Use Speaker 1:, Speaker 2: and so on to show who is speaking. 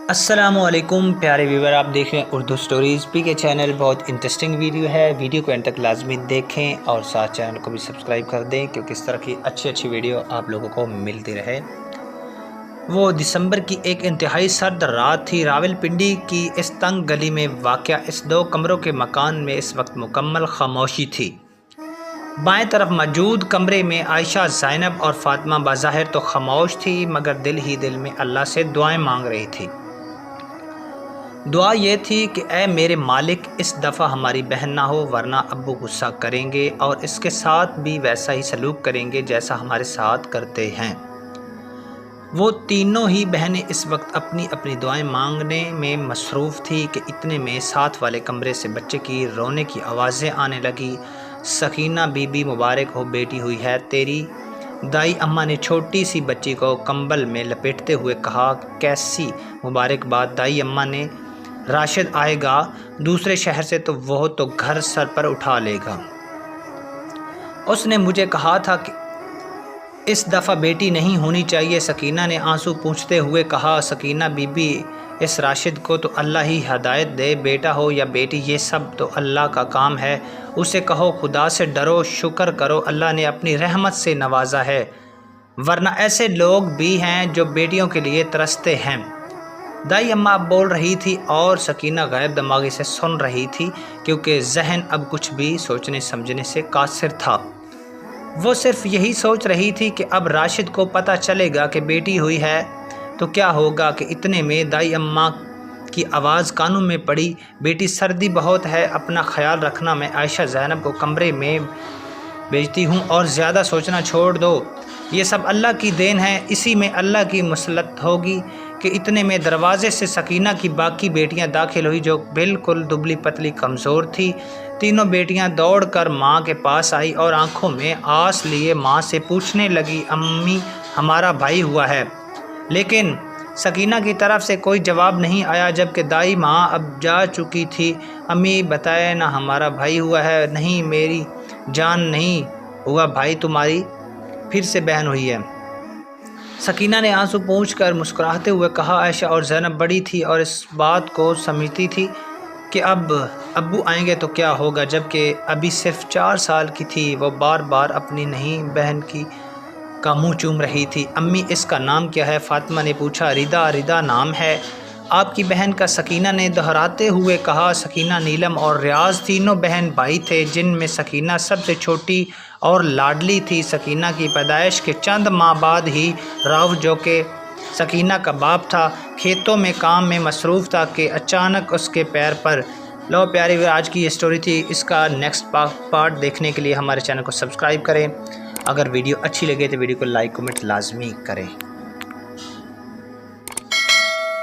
Speaker 1: السلام علیکم پیارے ویور، آپ دیکھ رہے ہیں اردو سٹوریز پی کے چینل۔ بہت انٹرسٹنگ ویڈیو ہے، ویڈیو کو اینڈ تک لازمی دیکھیں اور ساتھ چینل کو بھی سبسکرائب کر دیں کیونکہ اس طرح کی اچھی ویڈیو آپ لوگوں کو ملتی رہے۔ وہ دسمبر کی ایک انتہائی سرد رات تھی۔ راول پنڈی کی اس تنگ گلی میں واقع اس 2 کمروں کے مکان میں اس وقت مکمل خاموشی تھی۔ بائیں طرف موجود کمرے میں عائشہ، زینب اور فاطمہ بظاہر تو خاموش تھی مگر دل ہی دل میں اللہ سے دعائیں مانگ رہی تھی۔ دعا یہ تھی کہ اے میرے مالک، اس دفعہ ہماری بہن نہ ہو ورنہ ابو غصہ کریں گے اور اس کے ساتھ بھی ویسا ہی سلوک کریں گے جیسا ہمارے ساتھ کرتے ہیں۔ وہ تینوں ہی بہنیں اس وقت اپنی اپنی دعائیں مانگنے میں مصروف تھی کہ اتنے میں ساتھ والے کمرے سے بچے کی رونے کی آوازیں آنے لگی۔ سکینہ بی بی مبارک ہو، بیٹی ہوئی ہے تیری، دائی اماں نے چھوٹی سی بچی کو کمبل میں لپیٹتے ہوئے کہا۔ کیسی مبارکباد دائی اماں نے، راشد آئے گا دوسرے شہر سے تو وہ تو گھر سر پر اٹھا لے گا۔ اس نے مجھے کہا تھا کہ اس دفعہ بیٹی نہیں ہونی چاہیے، سکینہ نے آنسو پوچھتے ہوئے کہا۔ سکینہ بی بی، اس راشد کو تو اللہ ہی ہدایت دے، بیٹا ہو یا بیٹی یہ سب تو اللہ کا کام ہے، اسے کہو خدا سے ڈرو، شکر کرو اللہ نے اپنی رحمت سے نوازا ہے، ورنہ ایسے لوگ بھی ہیں جو بیٹیوں کے لیے ترستے ہیں۔ دائی اماں اب بول رہی تھی اور سکینہ غیر دماغی سے سن رہی تھی کیونکہ ذہن اب کچھ بھی سوچنے سمجھنے سے قاصر تھا۔ وہ صرف یہی سوچ رہی تھی کہ اب راشد کو پتہ چلے گا کہ بیٹی ہوئی ہے تو کیا ہوگا کہ اتنے میں دائی اماں کی آواز کانوں میں پڑی۔ بیٹی سردی بہت ہے، اپنا خیال رکھنا، میں عائشہ زینب کو کمرے میں بھیجتی ہوں اور زیادہ سوچنا چھوڑ دو، یہ سب اللہ کی دین ہے، اسی میں اللہ کی مسلط ہوگی۔ کہ اتنے میں دروازے سے سکینہ کی باقی بیٹیاں داخل ہوئی جو بالکل دبلی پتلی کمزور تھی۔ تینوں بیٹیاں دوڑ کر ماں کے پاس آئی اور آنکھوں میں آس لیے ماں سے پوچھنے لگی، امی ہمارا بھائی ہوا ہے؟ لیکن سکینہ کی طرف سے کوئی جواب نہیں آیا جبکہ دائی ماں اب جا چکی تھی۔ امی بتائے نا ہمارا بھائی ہوا ہے۔ نہیں میری جان نہیں ہوا بھائی، تمہاری پھر سے بہن ہوئی ہے، سکینہ نے آنسو پوچھ کر مسکراتے ہوئے کہا۔ عائشہ اور زینب بڑی تھی اور اس بات کو سمجھتی تھی کہ اب ابو آئیں گے تو کیا ہوگا، جبکہ ابھی صرف 4 سال کی تھی۔ وہ بار بار اپنی نئی بہن کا منہ چوم رہی تھی۔ امی اس کا نام کیا ہے؟ فاطمہ نے پوچھا۔ ردا نام ہے آپ کی بہن کا، سکینہ نے دہراتے ہوئے کہا۔ سکینہ، نیلم اور ریاض تینوں بہن بھائی تھے جن میں سکینہ سب سے چھوٹی اور لاڈلی تھی۔ سکینہ کی پیدائش کے چند ماہ بعد ہی راؤ جو کہ سکینہ کا باپ تھا کھیتوں میں کام میں مصروف تھا کہ اچانک اس کے پیر پر۔ لو پیاری، آج کی یہ سٹوری تھی، اس کا نیکسٹ پارٹ دیکھنے کے لیے ہمارے چینل کو سبسکرائب کریں۔ اگر ویڈیو اچھی لگے تو ویڈیو کو لائک کمنٹ لازمی کریں۔